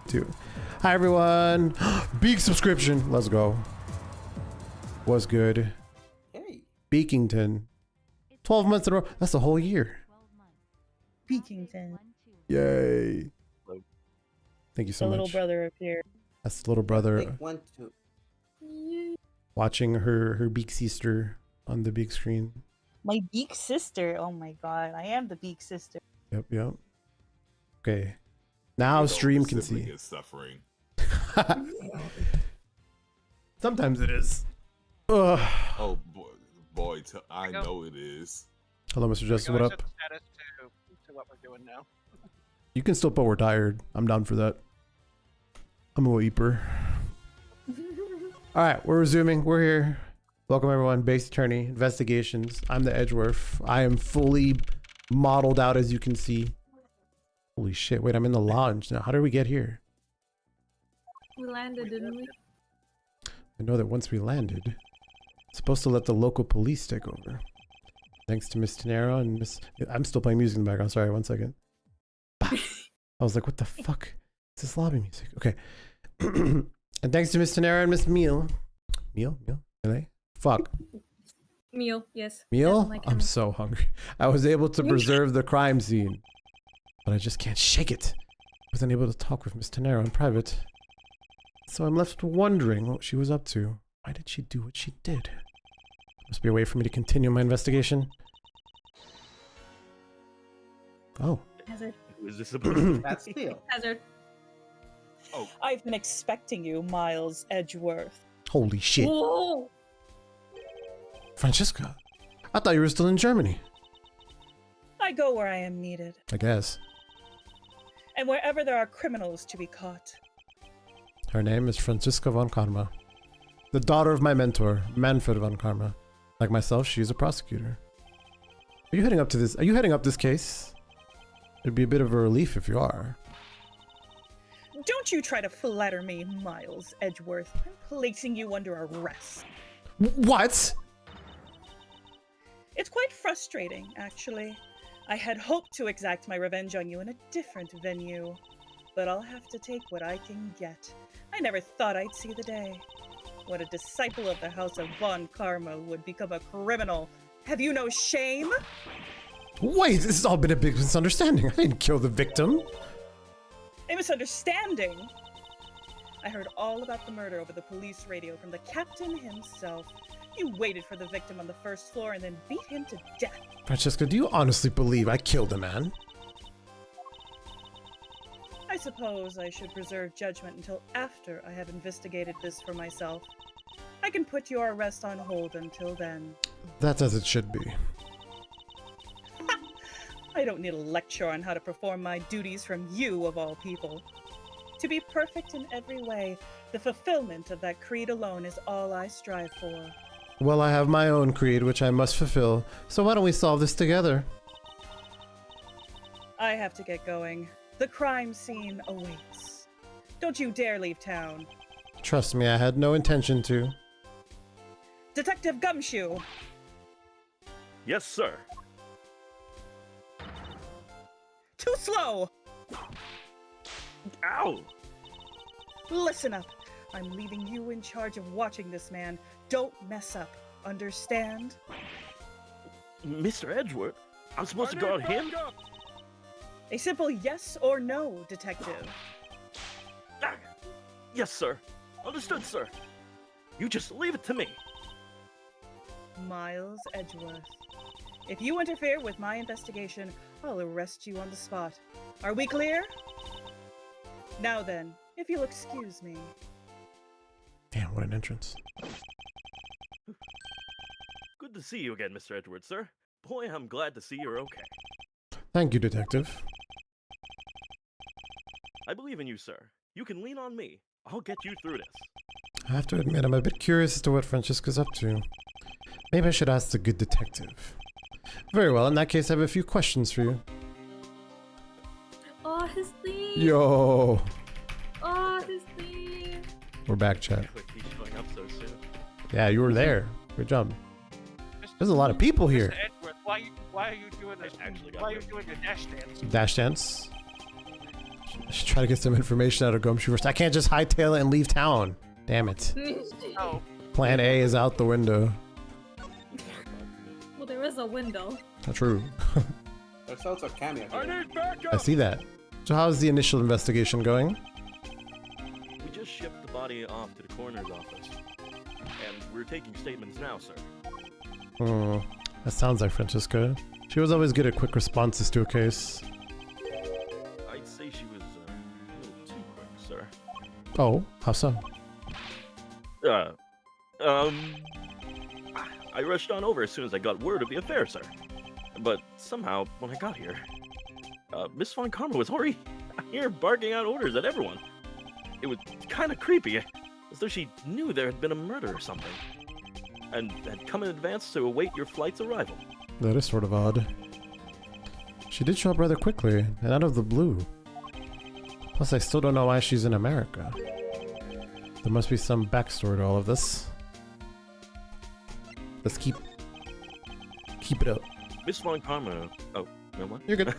2. Hi everyone. Big subscription. Let's go. What's good? Hey. Beakington. 12 months in a row. That's a whole year. Beakington. Yay. Thank you so The much. little brother appeared. That's the little brother Take 1, 2. watching her big sister on the big screen. My beak sister. Oh my god, I am the beak sister. Yep, yep. Okay. Now stream can see. Is suffering. Sometimes it is. Ugh. Oh boy, I know it is. Hello, Mr. Justice. What up? Status to what we're doing now. You can still put we're tired. I'm down for that. I'm a weeper. All right, we're resuming. We're here. Welcome everyone. Base Attorney Investigations. I'm the Edgeworth. I am fully modeled out, as you can see. Holy shit! Wait, I'm in the lounge now. How did we get here? We landed, didn't we? I know that once we landed, supposed to let the local police take over. Thanks to Miss Tenero and Miss. I'm still playing music in the background. Sorry, 1 second. I was like, what the fuck? Is this lobby music? Okay. And thanks to Miss Tenera and Miss Meal. Meal? Really? Fuck. Meal, yes. Meal? Like I'm so hungry. I was able to preserve the crime scene, but I just can't shake it. I wasn't able to talk with Miss Tenera in private. So I'm left wondering what she was up to. Why did she do what she did? Must be a way for me to continue my investigation. Oh. Hazard. Who is this about? That's Phil. Hazard. Oh, I've been expecting you, Miles Edgeworth. Holy shit. Whoa! Francesca, I thought you were still in Germany. I go where I am needed, I guess. and wherever there are criminals to be caught. Her name is Franziska von Karma. The daughter of my mentor, Manfred von Karma. Like myself, she's a prosecutor. Are you heading up to this? Are you heading up this case? It'd be a bit of a relief if you are. Don't you try to flatter me, Miles Edgeworth. I'm placing you under arrest. What? It's quite frustrating, actually. I had hoped to exact my revenge on you in a different venue, but I'll have to take what I can get. I never thought I'd see the day. What a disciple of the House of Von Karma would become a criminal. Have you no shame? Wait, this has all been a big misunderstanding. I didn't kill the victim. A misunderstanding? I heard all about the murder over the police radio from the captain himself. You waited for the victim on the first floor and then beat him to death. Francesca, do you honestly believe I killed a man? I suppose I should reserve judgment until after I have investigated this for myself. I can put your arrest on hold until then. That's as it should be. I don't need a lecture on how to perform my duties from you, of all people. To be perfect in every way, the fulfillment of that creed alone is all I strive for. Well, I have my own creed, which I must fulfill. So why don't we solve this together? I have to get going. The crime scene awaits. Don't you dare leave town. Trust me, I had no intention to. Detective Gumshoe! Yes, sir. Too slow! Ow! Listen up. I'm leaving you in charge of watching this man. Don't mess up. Understand? Mr. Edgeworth, I'm supposed to guard him? A simple yes or no, detective. Ah, yes, sir. Understood, sir. You just leave it to me. Miles Edgeworth. If you interfere with my investigation, I'll arrest you on the spot. Are we clear? Now then, if you'll excuse me. Damn, what an entrance. Good to see you again, Mr. Edgeworth, sir. Boy, I'm glad to see you're okay. Thank you, Detective. I believe in you, sir. You can lean on me. I'll get you through this. I have to admit, I'm a bit curious as to what Francesca's up to. Maybe I should ask the good detective. Very well, in that case, I have a few questions for you. Oh, his theme. Yo! Oh, his theme. We're back, chat. He's showing up so soon. Yeah, you were there. Good job. There's a lot of people here. Mr. Edgeworth, why are you doing this? I actually got Why are you rid of doing a dash dance? Dash dance. Should try to get some information out of Gumshoe first. I can't just hightail it and leave town. Damn it. Oh, Plan A is out the window. Well, there is a window. Not true. There's also a cameo I here. need backup. I see that. So how's the initial investigation going? We just shipped the body off to the coroner's office, and we're taking statements now, sir. Hmm. That sounds like Francisca. She was always good at quick responses to a case. I'd say she was a little too quick, sir. Oh, how so? I rushed on over as soon as I got word of the affair, sir. But somehow, when I got here, Miss Von Karma was already here barking out orders at everyone. It was kind of creepy, as though she knew there had been a murder or something, and had come in advance to await your flight's arrival. That is sort of odd. She did show up rather quickly, and out of the blue. Plus, I still don't know why she's in America. There must be some backstory to all of this. Let's keep it up. Miss Von Karma. Oh, no what? You're good.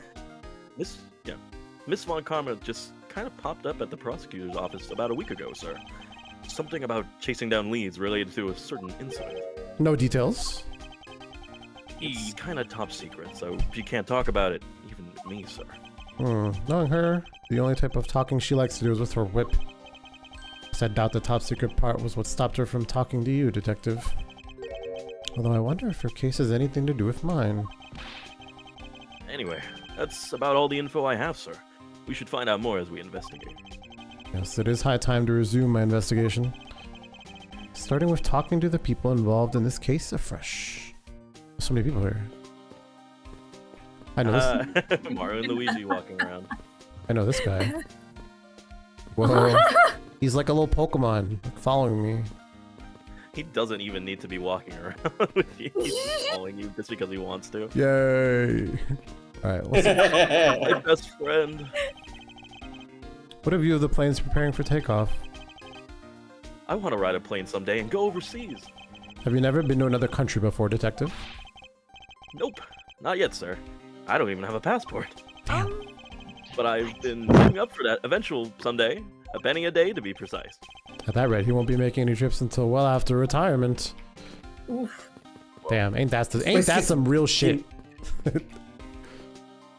Miss Von Karma just kind of popped up at the prosecutor's office about a week ago, sir. Something about chasing down leads related to a certain incident. No details. It's kind of top secret, so she can't talk about it, even with me, sir. Knowing her, the only type of talking she likes to do is with her whip. I doubt the top secret part was what stopped her from talking to you, Detective. Although I wonder if her case has anything to do with mine. Anyway, that's about all the info I have, sir. We should find out more as we investigate. Yes, it is high time to resume my investigation. Starting with talking to the people involved in this case afresh. So many people here. I know this. Mario and Luigi walking around. I know this guy. Whoa. He's like a little Pokemon, following me. He doesn't even need to be walking around with you. He's following you just because he wants to. Yay! Alright, let's My best friend. What have you of the planes preparing for takeoff? I want to ride a plane someday and go overseas. Have you never been to another country before, Detective? Nope, not yet, sir. I don't even have a passport. But I've been saving up for that eventual someday. A penny a day, to be precise. At that rate, he won't be making any trips until well after retirement. Oof. Damn, ain't that some real shit?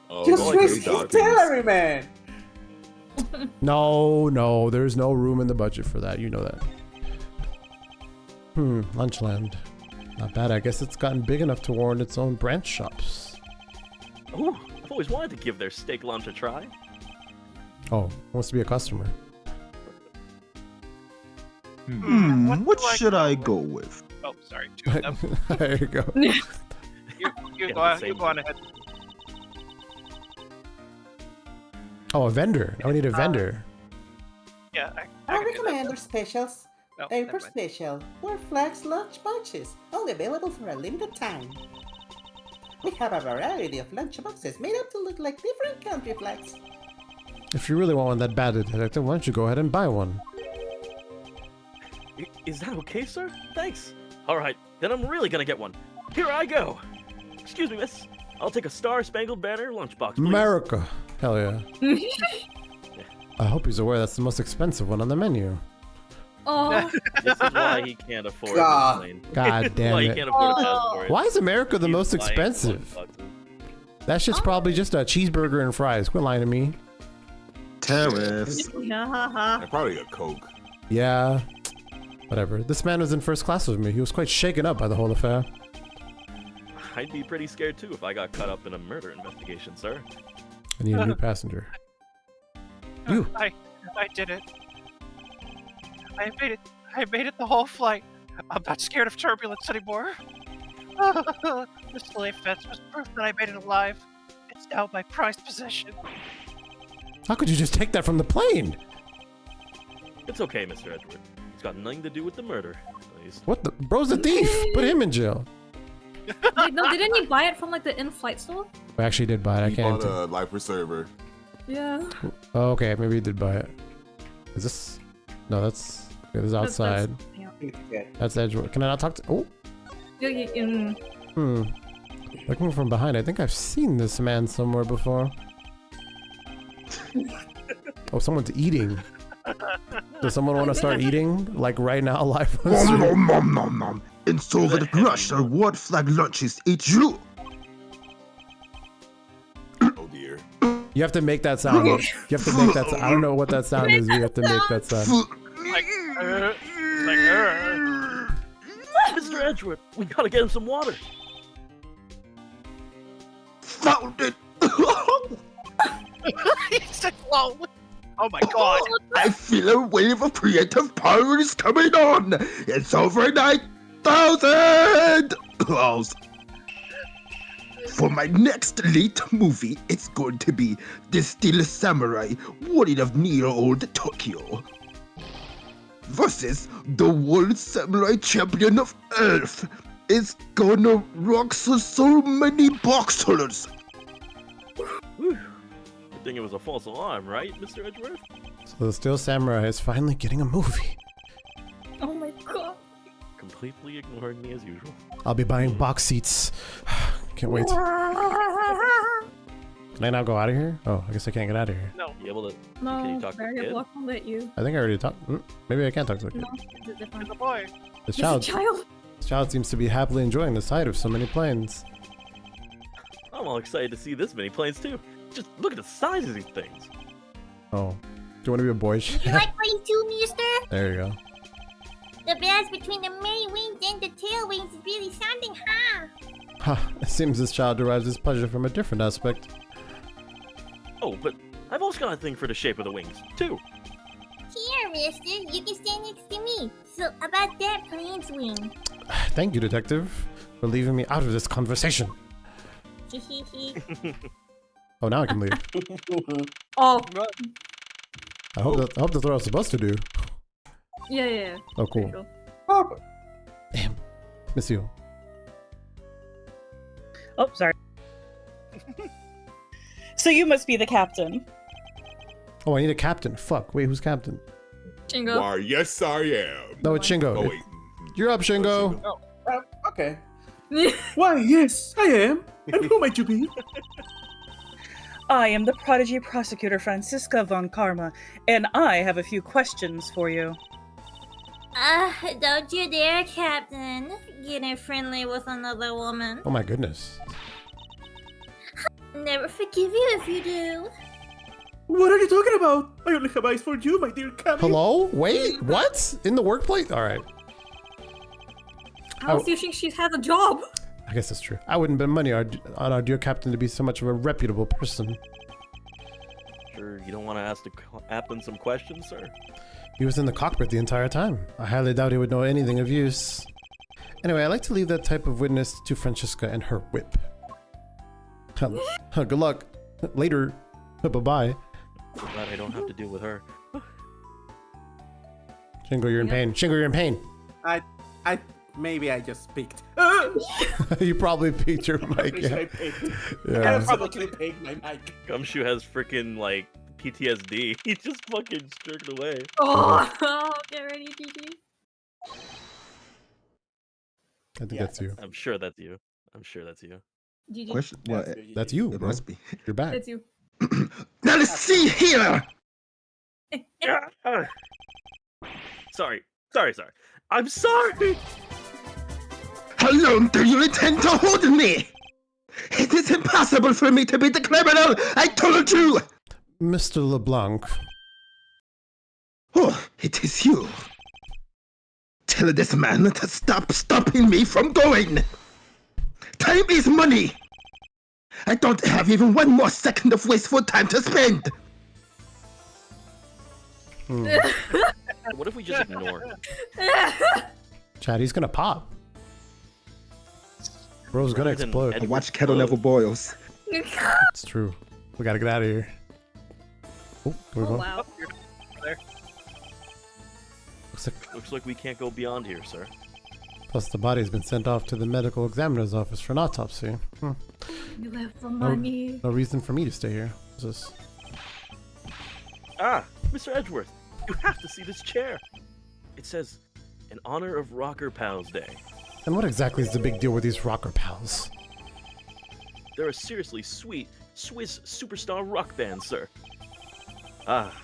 Oh, Just don't like risk these his salary, man! No, there's no room in the budget for that. You know that. Lunchland. Not bad. I guess it's gotten big enough to warrant its own branch shops. Ooh, I've always wanted to give their steak lunch a try. Oh, wants to be a customer. What should I go with? oh, sorry, two of them. There you go. You Yeah, go on, the you same go on ahead. Oh, a vendor. Now we need a vendor. Yeah, I Our can do that. recommender specials. No, Paper never mind. special. Were flags lunch bunches. Only available for a limited time. We have a variety of lunch boxes made up to look like different country flags. If you really want one that bad, Detective, why don't you go ahead and buy one? Is that okay, sir? Thanks. Alright, then I'm really gonna get one. Here I go. Excuse me, miss. I'll take a Star-Spangled Banner lunchbox, please. America. Hell yeah. I hope he's aware that's the most expensive one on the menu. Oh, This is why he can't afford God. a plane. God damn Why he it. can't afford a Oh. passport. Why is America the He's most buying expensive? lunchboxes. That shit's probably just a cheeseburger and fries. Quit lying to me. Tariffs. yeah. Probably a Coke. Yeah. Whatever. This man was in first class with me. He was quite shaken up by the whole affair. I'd be pretty scared too if I got caught up in a murder investigation, sir. I need a new passenger. You. I did it. I made it the whole flight. I'm not scared of turbulence anymore. The slave fence was proof that I made it alive. It's now my prized possession. How could you just take that from the plane? It's okay, Mr. Edward. It's got nothing to do with the murder, at least. What the? Bro's a thief. Put him in jail. Wait, no, didn't you buy it from like the in-flight store? I actually did buy it. I He can't. bought a life preserver. Yeah. Oh, okay, maybe he did buy it. Is this? No, that's. Okay, this is outside. Yeah. That's Edgewood. Can I not talk to? Oh. Mm. Looking from behind, I think I've seen this man somewhere before. Oh, someone's eating. Does someone want to start eating? Like right now, live on Nom stream? nom nom nom nom. In Soviet Russia, what flag lunches eat you? Oh dear. You have to make that sound. You have to make that sound. I don't know what that sound is, but you have to make that sound. Like, Mr. Edgeworth, we gotta get him some water. Found it. he said, "Whoa." Oh my god. I feel a wave of creative power is coming on. It's over 9,000. For my next late movie, it's going to be the Steel Samurai, warrior of near old Tokyo, versus the World Samurai Champion of Earth. It's gonna rock so many boxers. Whew. Good thing it was a false alarm, right, Mr. Edgeworth? So the Steel Samurai is finally getting a movie. Oh my god. Completely ignoring me as usual. I'll be buying box seats. Can't wait. Can I now go out of here? Oh, I guess I can't get out of here. No. You able to? No, Can you talk to the Barrier kid? block won't let you. I think I already talked. Maybe I can't talk to the kid. No, it's a different. There's a boy. This It's a child, child. this child seems to be happily enjoying the sight of so many planes. I'm all excited to see this many planes too. Just look at the size of these things. Oh, do you want to be a boy? You like plane too, mister? There you go. The balance between the main wings and the tail wings is really something, huh? Ha, it seems this child derives his pleasure from a different aspect. Oh, but I've also got a thing for the shape of the wings too. Here, mister, you can stand next to me. So, about that plane's wing. Thank you, detective, for leaving me out of this conversation. Oh, now I can leave. Oh, I hope that's what I was supposed to do. yeah. Oh, There you cool. go. Damn. Miss you. Oh, sorry. So you must be the captain. Oh, I need a captain. Fuck. Wait, who's captain? Chingo. Why, yes, I am. No, it's Shingo. Oh, wait. You're up, Shingo. Okay. Why, yes, I am. And who might you be? I am the prodigy prosecutor Franziska von Karma, and I have a few questions for you. Don't you dare, Captain. Getting friendly with another woman. Oh my goodness. Never forgive you if you do. What are you talking about? I only have eyes for you, my dear Cammy. Hello? Wait, what? In the workplace? All right. How else do you think she has a job? I guess that's true. I wouldn't bet money on our dear captain to be so much of a reputable person. Sure, you don't want to ask the captain some questions, sir? He was in the cockpit the entire time. I highly doubt he would know anything of use. Anyway, I like to leave that type of witness to Franziska and her whip. Good luck. Later. Bye-bye. Glad I don't have to deal with her. Shingo, you're in pain. Shingo, you're in pain. Maybe I just peeked. You probably peeked your mic. I Yeah. peeked. I Yeah. absolutely peeked my mic. Gumshoe has freaking like PTSD. He just fucking jerked away. Oh, get ready, Gigi. I think that's you. I'm sure that's you. I'm sure that's you. Gigi. Question? Well, That's you, it bro. must be. You're back. That's you. Now let's see here. Sorry. I'm sorry. How long do you intend to hold me? It is impossible for me to be the criminal. I told you. Mr. LeBlanc. Oh, it is you. Tell this man to stop stopping me from going. Time is money. I don't have even one more second of wasteful time to spend. What if we just ignore him? Chad, he's gonna pop. Bro's gonna Rather than explode. Edward Watch kettle level boils. It's true. We gotta get out of here. Oh, here we Oh, go. wow. Looks like we can't go beyond here, sir. Plus, the body has been sent off to the medical examiner's office for an autopsy. You left the money. No reason for me to stay here. What's this? Ah, Mr. Edgeworth, you have to see this chair. It says, in honor of Rocker Pals Day. And what exactly is the big deal with these rocker pals? They're a seriously sweet Swiss superstar rock band, sir. Ah,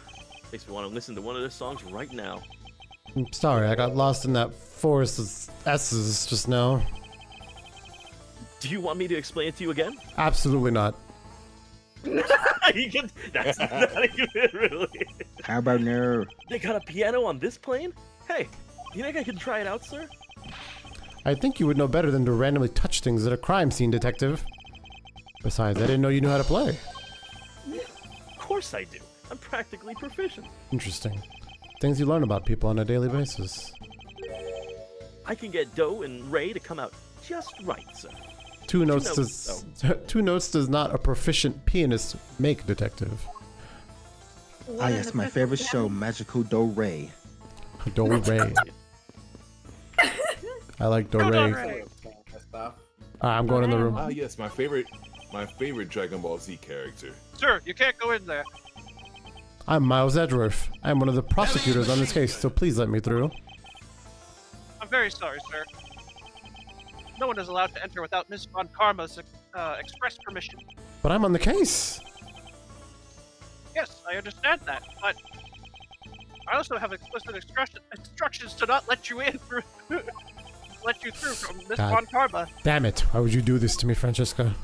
Makes me want to listen to one of their songs right now. I'm sorry, I got lost in that forest of S's just now. Do you want me to explain it to you again? Absolutely not. That's not even really. How about no? They got a piano on this plane? Hey, you think I can try it out, sir? I think you would know better than to randomly touch things at a crime scene, detective. Besides, I didn't know you knew how to play. Of course I do. I'm practically proficient. Interesting. Things you learn about people on a daily basis. I can get Do and Ray to come out just right, sir. Two notes does not a proficient pianist make, detective. Ah, yes, my favorite show, Magical Do Re. Do Ray. I like Do Ray. I'm going in the room. Ah, yes, my favorite Dragon Ball Z character. Sir, you can't go in there. I'm Miles Edgeworth. I'm one of the prosecutors on this case, so please let me through. I'm very sorry, sir. No one is allowed to enter without Miss Von Karma's express permission. But I'm on the case. Yes, I understand that, but I also have explicit instructions to not let you in through let you through from Miss God. Von Karma. Damn it. Why would you do this to me, Francesca?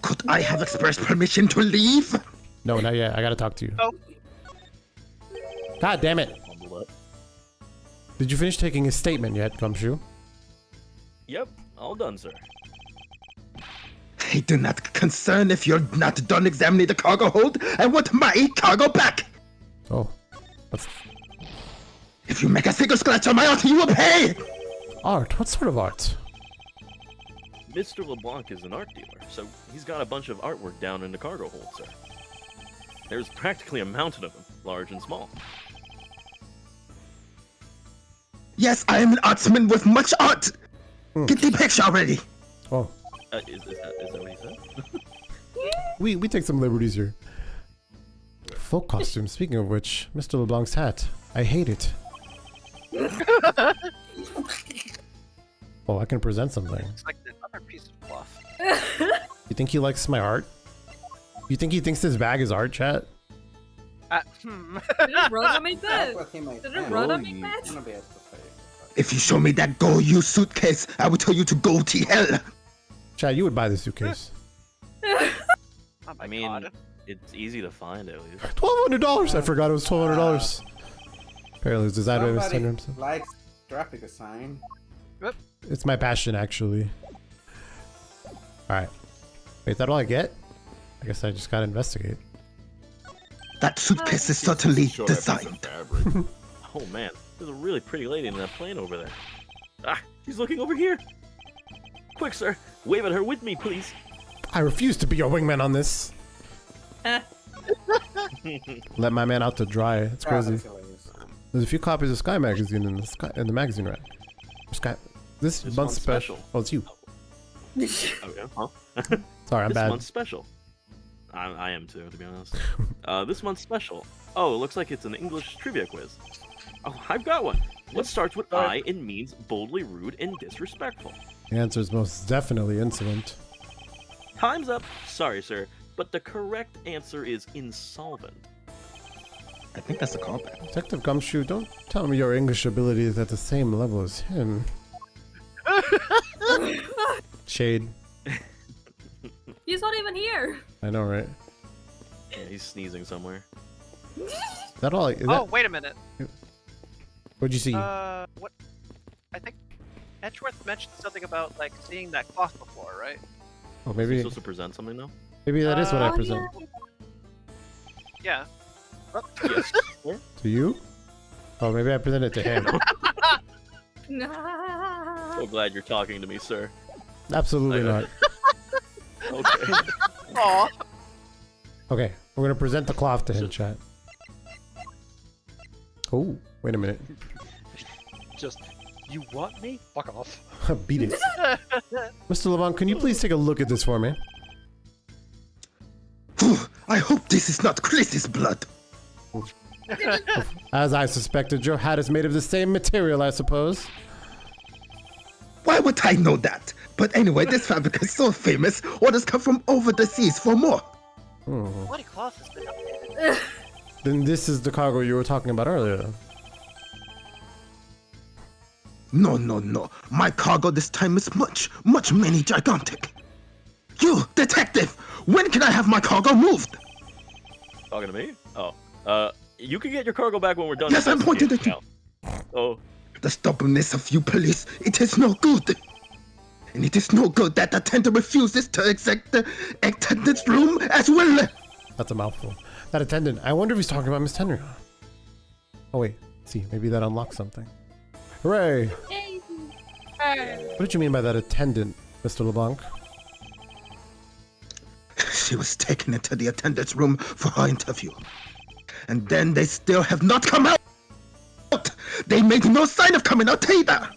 Could I have express permission to leave? No, not yet. I gotta talk to you. Oh. God damn it. Did you finish taking his statement yet, Gumshoe? Yep, all done, sir. I do not concern if you're not done examining the cargo hold. I want my cargo back. Oh. What's If you make a single scratch on my art, you will pay. art? What sort of art? Mr. LeBlanc is an art dealer, so he's got a bunch of artwork down in the cargo hold, sir. There's practically a mountain of them, large and small. Yes, I am an artsman with much art. Get the picture already. Oh. Is that what he said? We take some liberties here. Folk costume. Speaking of which, Mr. LeBlanc's hat. I hate it. Oh, I can present something. It's like another piece of cloth. You think he likes my art? You think he thinks this bag is art, chat? Didn't Rhoda make that? That's what he might Didn't think. Rhoda make that? I'm gonna be able to say it. If you show me that go-you suitcase, I will tell you to go to hell. Chat, you would buy this suitcase. Oh my I mean, God. it's easy to find at least. $1,200! I forgot it was $1,200. Apparently it's designed by Mr. Somebody himself. likes graphic design. It's my passion, actually. Alright. Wait, is that all I get? I guess I just gotta investigate. That suitcase is certainly Show that piece of designed. fabric. Oh man, there's a really pretty lady in that plane over there. Ah, she's looking over here. Quick, sir, wave at her with me, please. I refuse to be your wingman on this. Let my man out to dry. It's crazy. That's hilarious. There's a few copies of Sky Magazine in the magazine rack. Sky. This month's one's special. special. Oh, it's you. Okay, huh? Sorry, I'm This bad. month's special. I am too, to be honest. This month's special. Oh, it looks like it's an English trivia quiz. Oh, I've got one. What starts with I and means boldly rude and disrespectful? The answer is most definitely insolent. Time's up. Sorry, sir, but the correct answer is insolvent. I think that's a callback. Detective Gumshoe, don't tell me your English ability is at the same level as him. Shade. He's not even here. I know, right? Yeah, he's sneezing somewhere. Is that all? Is Oh, that, wait a minute. what'd you see? What? I think Edgeworth mentioned something about like seeing that cloth before, right? Oh, Is he maybe supposed to present something now? maybe that is what I Oh, present. Yeah. Yes. sir? To you? Oh, maybe I present it to him. So glad you're talking to me, sir. Absolutely not. Okay. Aw. Okay, we're gonna present the cloth to him, chat. Oh, wait a minute. Just, you want me? Fuck off. Beat it. Mr. LeBlanc, can you please take a look at this for me? Phew, I hope this is not Chris's blood. As I suspected, your hat is made of the same material, I suppose. Why would I know that? But anyway, this fabric is so famous, orders come from over the seas for more. Bloody cloth has been updated. Then this is the cargo you were talking about earlier. No, no, no. My cargo this time is much many gigantic. You, detective! When can I have my cargo moved? Talking to me? Oh. You can get your cargo back when we're done. Yes, I'm pointing at you. Oh. The stubbornness of you police, it is no good. And it is no good that the attendant refuses to exit the attendant's room as well. That's a mouthful. That attendant. I wonder if he's talking about Miss Tenryu. Oh wait, see, maybe that unlocks something. Hooray! Yay. What did you mean by that attendant, Mr. LeBlanc? She was taken into the attendant's room for her interview. And then they still have not come out! They made no sign of coming out either!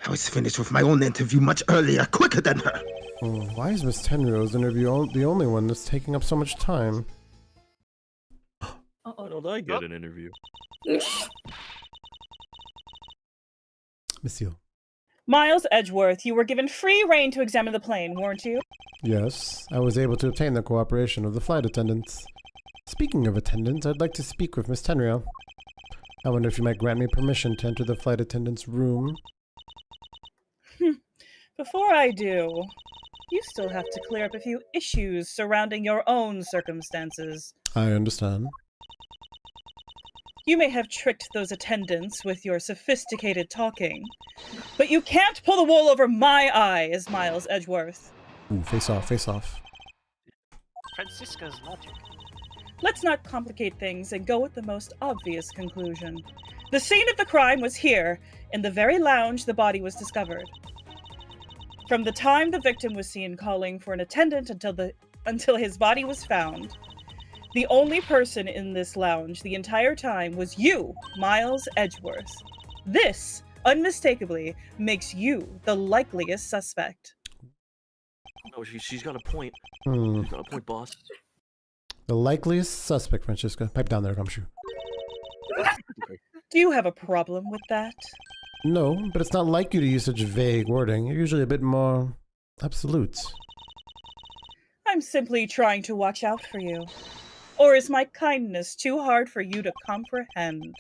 I was finished with my own interview much earlier, quicker than her. Oh, why is Miss Tenryu's interview the only one that's taking up so much time? Why don't I get an interview? Miss Yule. Miles Edgeworth, you were given free rein to examine the plane, weren't you? Yes, I was able to obtain the cooperation of the flight attendants. Speaking of attendants, I'd like to speak with Miss Tenryu. I wonder if you might grant me permission to enter the flight attendant's room. Before I do, you still have to clear up a few issues surrounding your own circumstances. I understand. You may have tricked those attendants with your sophisticated talking, but you can't pull the wool over my eyes, Miles Edgeworth. Ooh, face off, face off. Francisca's logic. Let's not complicate things and go with the most obvious conclusion. The scene of the crime was here, in the very lounge the body was discovered. From the time the victim was seen calling for an attendant until his body was found, the only person in this lounge the entire time was you, Miles Edgeworth. This, unmistakably, makes you the likeliest suspect. Oh, she's got a point. Hmm. She's got a point, boss. The likeliest suspect, Francisca. Pipe down there, Gumshoe. Do you have a problem with that? No, but it's not like you to use such vague wording. You're usually a bit more absolute. I'm simply trying to watch out for you. Or is my kindness too hard for you to comprehend?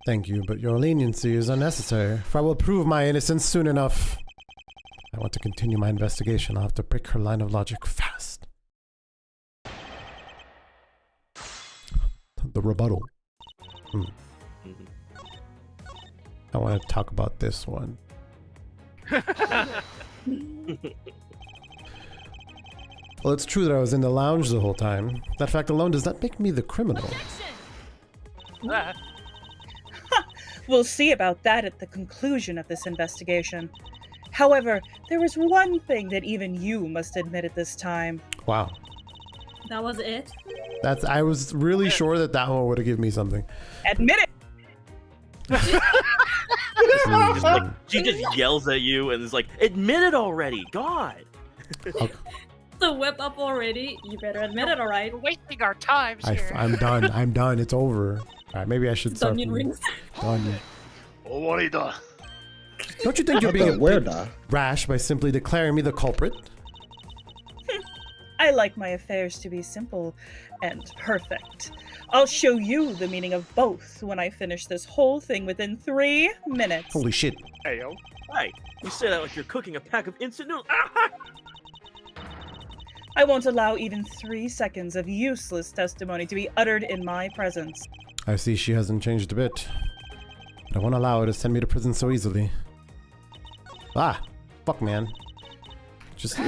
Thank you, but your leniency is unnecessary, for I will prove my innocence soon enough. I want to continue my investigation. I'll have to break her line of logic fast. The rebuttal. I want to talk about this one. Well, it's true that I was in the lounge the whole time. That fact alone does not make me the criminal. We'll see about that at the conclusion of this investigation. However, there is one thing that even you must admit at this time. Wow. That was it? I was really sure that that one would have given me something. Admit it! She just yells at you and is like, admit it already, God! Okay. The whip up already? You better admit it, alright? We're wasting our times here. I'm done. I'm done. It's over. Alright, maybe I should start. Onion rings. Onion. Owarida. Don't you think you're being a bit rash by simply declaring me the culprit? I like my affairs to be simple and perfect. I'll show you the meaning of both when I finish this whole thing within 3 minutes. Holy shit. Heyo. Hey, you say that like you're cooking a pack of instant noodles. I won't allow even 3 seconds of useless testimony to be uttered in my presence. I see she hasn't changed a bit. But I won't allow her to send me to prison so easily. Ah! Fuck, man. Just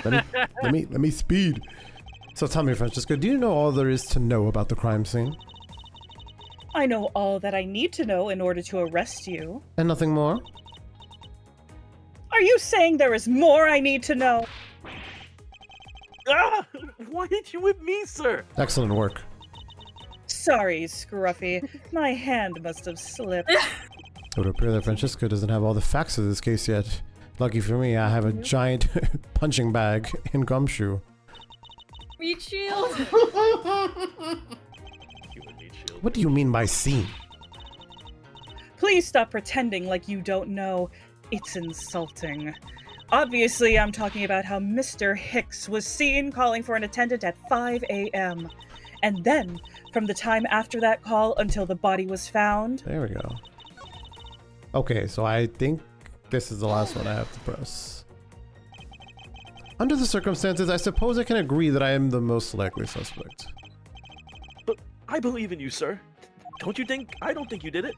let me speed. So tell me, Francisco, do you know all there is to know about the crime scene? I know all that I need to know in order to arrest you. And nothing more? Are you saying there is more I need to know? Why did you whip me, sir? Excellent work. Sorry, Scruffy. My hand must have slipped. It would appear that Francisco doesn't have all the facts of this case yet. Lucky for me, I have a giant punching bag in Gumshoe. Meat shield. What do you mean by scene? Please stop pretending like you don't know. It's insulting. Obviously, I'm talking about how Mr. Hicks was seen calling for an attendant at 5 a.m. And then, from the time after that call until the body was found... There we go. Okay, so I think this is the last one I have to press. Under the circumstances, I suppose I can agree that I am the most likely suspect. But I believe in you, sir. Don't you think? I don't think you did it.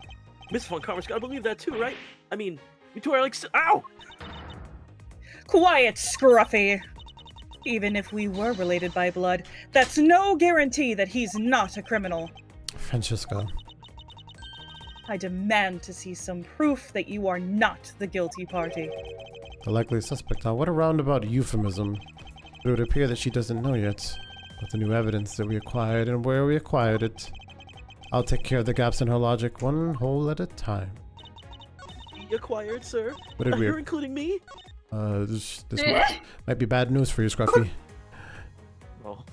Miss Von Karma's gotta believe that too, right? I mean, you two are like... Ow! Quiet, Scruffy! Even if we were related by blood, that's no guarantee that he's not a criminal. Francesca. I demand to see some proof that you are not the guilty party. The likely suspect. Now, what a roundabout euphemism. It would appear that she doesn't know yet about the new evidence that we acquired and where we acquired it. I'll take care of the gaps in her logic one hole at a time. You acquired, sir? What did we... You're including me? This might be bad news for you, Scruffy. Oh.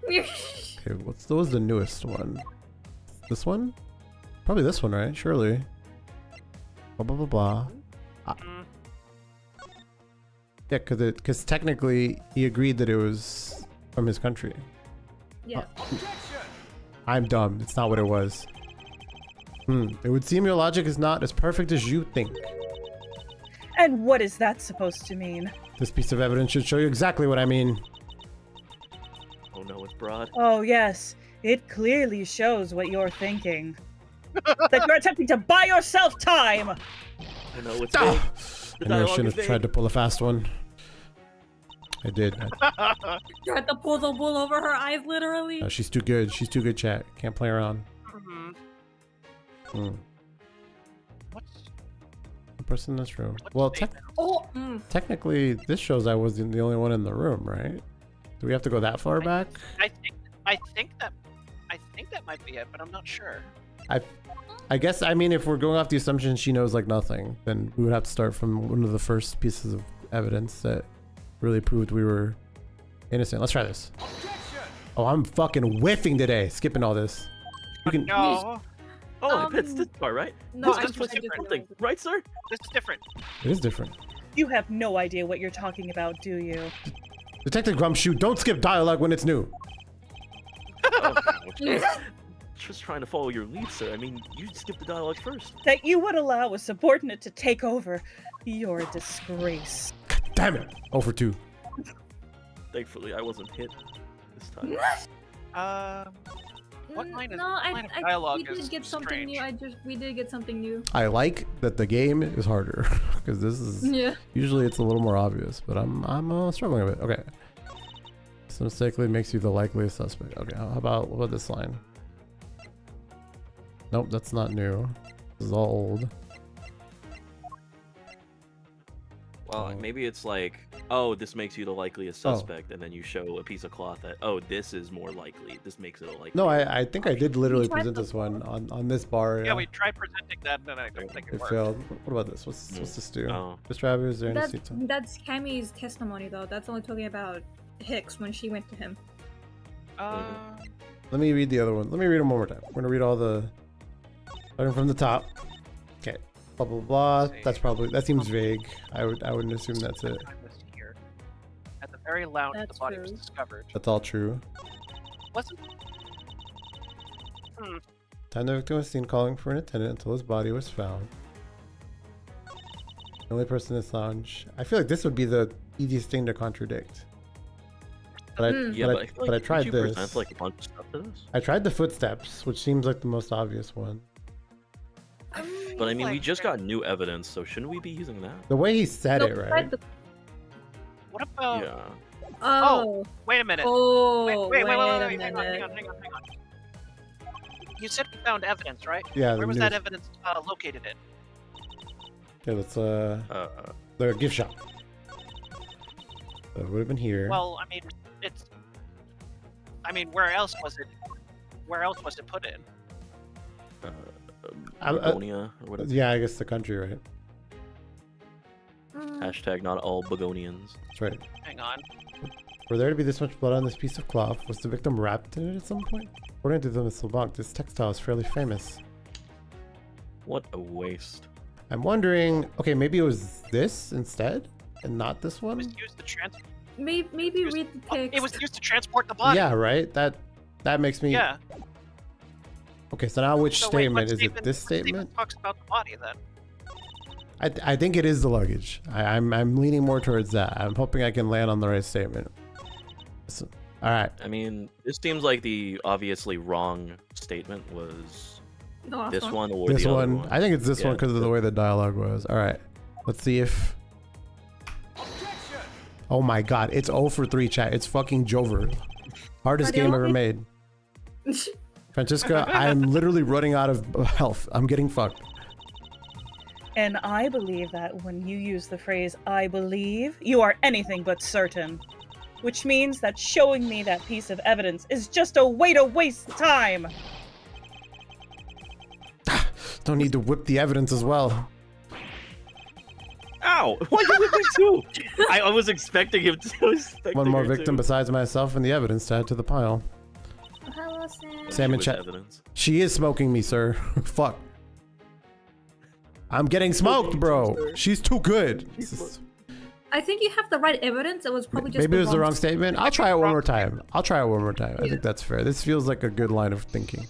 Okay, what was the newest one? This one? Probably this one, right? Surely. Blah, blah, blah, blah. Yeah, because technically he agreed that it was from his country. Yeah. I'm dumb. It's not what it was. It would seem your logic is not as perfect as you think. And what is that supposed to mean? This piece of evidence should show you exactly what I mean. Oh no, it's broad. Oh yes, it clearly shows what you're thinking. That you're attempting to buy yourself time! I know, it's vague. I know I shouldn't have tried to pull a fast one. I did. Tried to pull the wool over her eyes, literally. No, she's too good. She's too good, chat. Can't play around. What's The person in this room. Well, technically, this shows I wasn't the only one in the room, right? Do we have to go that far back? I think that might be it, but I'm not sure. I guess, I mean, if we're going off the assumption she knows like nothing, then we would have to start from one of the first pieces of evidence that really proved we were innocent. Let's try this. Oh, I'm fucking whiffing today, skipping all this. You can... No. Oh, it's this part, right? No, this is something, right, sir? This is different. It is different. You have no idea what you're talking about, do you? Detective Grumshoe, don't skip dialogue when it's new. Just trying to follow your lead, sir. I mean, you skipped the dialogue first. That you would allow a subordinate to take over. You're a disgrace. God damn it. 0 for 2. Thankfully, I wasn't hit this time. What line of we is did get something strange? new. We did get something new. I like that the game is harder because this is usually it's a little more obvious, but I'm struggling a bit. Okay. So mistakenly makes you the likeliest suspect. Okay, how about this line? Nope, that's not new. This is all old. Well, maybe it's like, oh, this makes you the likeliest suspect, and then you show a piece of cloth that, oh, this is more likely. This makes it a likely. No, I think I did literally present this one on this bar. Yeah, we tried presenting that, and I don't think it worked. failed. What about this? What's this do? Oh. Mr. Abby, is there any seat time? That's Cammy's testimony, though. That's only talking about Hicks when she went to him. Let me read the other one. Let me read them one more time. We're gonna read all the starting from the top. Okay. Blah blah blah. That's probably that seems vague. I wouldn't assume that's it. Here. At the very lounge, That's the body was true. discovered. That's all true. Wasn't? Time the victim was seen calling for an attendant until his body was found. The only person in this lounge. I feel like this would be the easiest thing to contradict. But I tried this. Present, like, a bunch of stuff to this? I tried the footsteps, which seems like the most obvious one. But I mean, we just got new evidence, so shouldn't we be using that? The way he said it, right? What about? Yeah. Oh. Wait a minute. Oh. Wait, Wait hang on. You said we found evidence, right? Yeah. Where was that evidence located in? Okay, let's the gift shop. So it would have been here. Well, I mean, where else was it? Where else was it put in? Begonia, or whatever. Yeah, I guess the country, right? Hashtag not all Begonians. That's right. Hang on. For there to be this much blood on this piece of cloth, was the victim wrapped in it at some point? According to the Missile Bank, this textile is fairly famous. What a waste. I'm wondering, okay, maybe it was this instead, and not this one? It was used to Maybe read the text. It was used to transport the body. Yeah, right? That That makes me. Yeah. Okay, so now which So wait, what statement? Is it this what statement? talks about the body then? I think it is the luggage. I'm leaning more towards that. I'm hoping I can land on the right statement. So, all right. I mean, this seems like the obviously wrong statement was The last this one. one or This the one. other one. I think it's this one Yeah. because of the way the dialogue was. All right. Let's see if. Oh my god, it's 0 for 3, chat. It's fucking Jover. Hardest game ever made. Francesca, I'm literally running out of health. I'm getting fucked. And I believe that when you use the phrase I believe, you are anything but certain. Which means that showing me that piece of evidence is just a way to waste time. Don't need to whip the evidence as well. Ow! Why you with me too? I was expecting him to. One more victim besides myself and the evidence to add to the pile. Hello, Sam. Sam in chat. She is smoking me, sir. Fuck. I'm getting smoked, bro. She's too good. I think you have the right evidence. It was probably just Maybe it was the wrong statement. statement. I'll try it one more time. I think that's fair. This feels like a good line of thinking.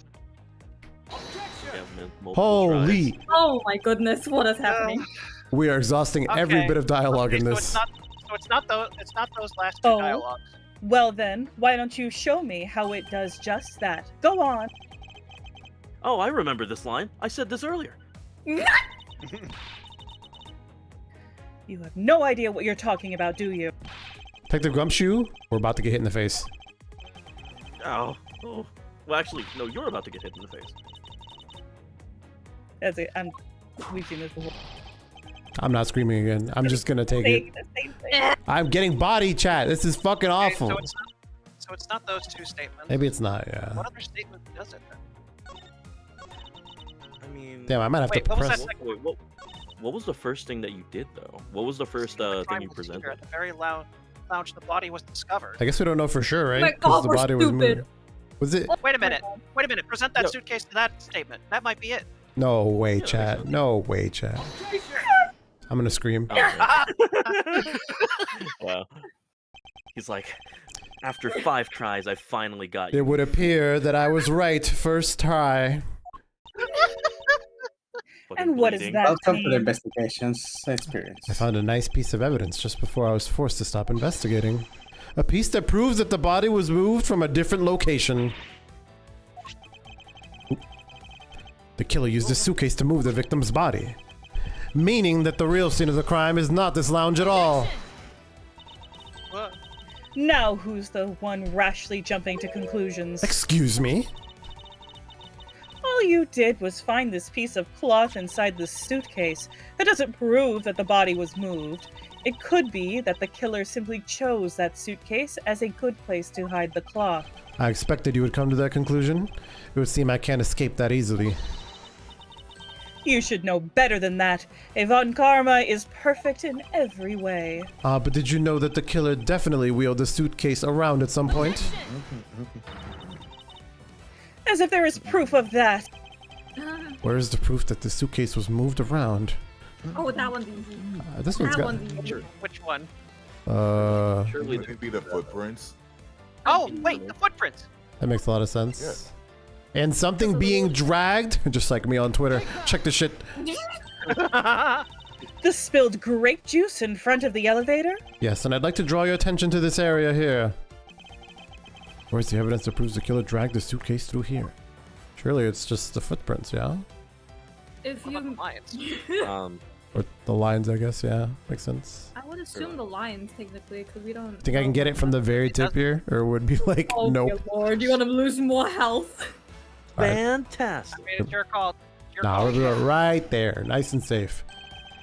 Holy! Oh my goodness, what is happening? We are exhausting every Okay. bit of dialogue in So this. it's not those last two Oh. dialogues. Well then, why don't you show me how it does just that? Go on. Oh, I remember this line. I said this earlier. You have no idea what you're talking about, do you? Detective Gumshoe, we're about to get hit in the face. Ow. Oh. Well, actually, no, you're about to get hit in the face. That's it. We've seen this before. I'm not screaming again. I'm just gonna take it. Saying the same thing. I'm getting body chat. This is fucking Okay, awful. so it's not those two statements. Maybe it's not, yeah. What other statement does it then? I mean, Damn, I might have Wait, to what was press. that second? Wait, what was the first thing that you did though? What was the first The thing crime you was presented? secret. At the very lounge the body was discovered. I guess we don't know for sure, right? My 'Cause God, the we're body was stupid. moved. Was it? Wait a minute. Present that No. suitcase to that statement. That might be it. No way, Yeah, chat. so. No way, chat. I'm gonna scream. Oh, wow. He's like, after 5 tries, I finally got you. It would appear that I was right first try. Fucking And what does bleeding. that Welcome to the mean? investigations experience. I found a nice piece of evidence just before I was forced to stop investigating. A piece that proves that the body was moved from a different location. Oop. The killer used this suitcase to move the victim's body. Meaning that the real scene of the crime is not this lounge at all. What? Now who's the one rashly jumping to conclusions? Excuse me? All you did was find this piece of cloth inside the suitcase. That doesn't prove that the body was moved. It could be that the killer simply chose that suitcase as a good place to hide the cloth. I expected you would come to that conclusion. It would seem I can't escape that easily. You should know better than that. Yvonne Karma is perfect in every way. But did you know that the killer definitely wheeled the suitcase around at some point? As if there is proof of that. Where is the proof that the suitcase was moved around? Oh, that one's easy. This one's That got... one's easy. Which one? Surely Would it be the footprints? Oh, wait, the footprints. That makes a lot of sense. And something being dragged, just like me on Twitter. Check the shit. The spilled grape juice in front of the elevator? Yes, and I'd like to draw your attention to this area here. Where's the evidence that proves the killer dragged the suitcase through here? Surely it's just the footprints, yeah? If What about the you, lions? Or the lines, I guess, yeah. Makes sense. I would assume the lions technically, because we don't. Think I can get it from the very tip here? Or would be like, Oh nope. good lord, you want to lose more health? fantastic. I mean, it's your call. It's your Nah, call. we'll do it right there. Nice and safe.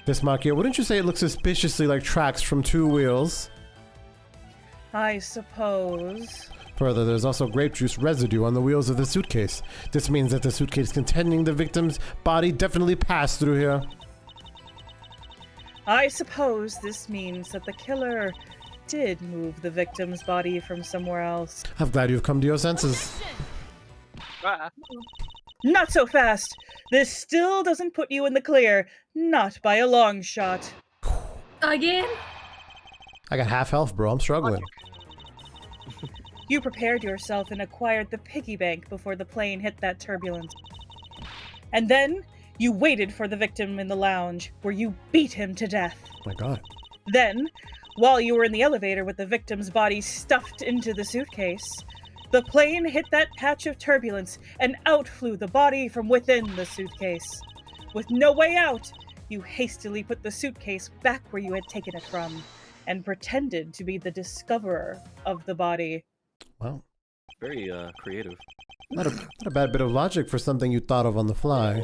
This mark here, wouldn't you say it looks suspiciously like tracks from 2 wheels? I suppose. Further, there's also grape juice residue on the wheels of the suitcase. This means that the suitcase containing the victim's body definitely passed through here. I suppose this means that the killer did move the victim's body from somewhere else. I'm glad you've come to your senses. Ah, Not so fast! This still doesn't put you in the clear. Not by a long shot. Again? I got half health, bro. I'm struggling. You prepared yourself and acquired the piggy bank before the plane hit that turbulence. And then you waited for the victim in the lounge, where you beat him to death. Oh my god. Then, while you were in the elevator with the victim's body stuffed into the suitcase, the plane hit that patch of turbulence and out flew the body from within the suitcase. With no way out, you hastily put the suitcase back where you had taken it from and pretended to be the discoverer of the body. Wow. Very creative. Not a bad bit of logic for something you thought of on the fly.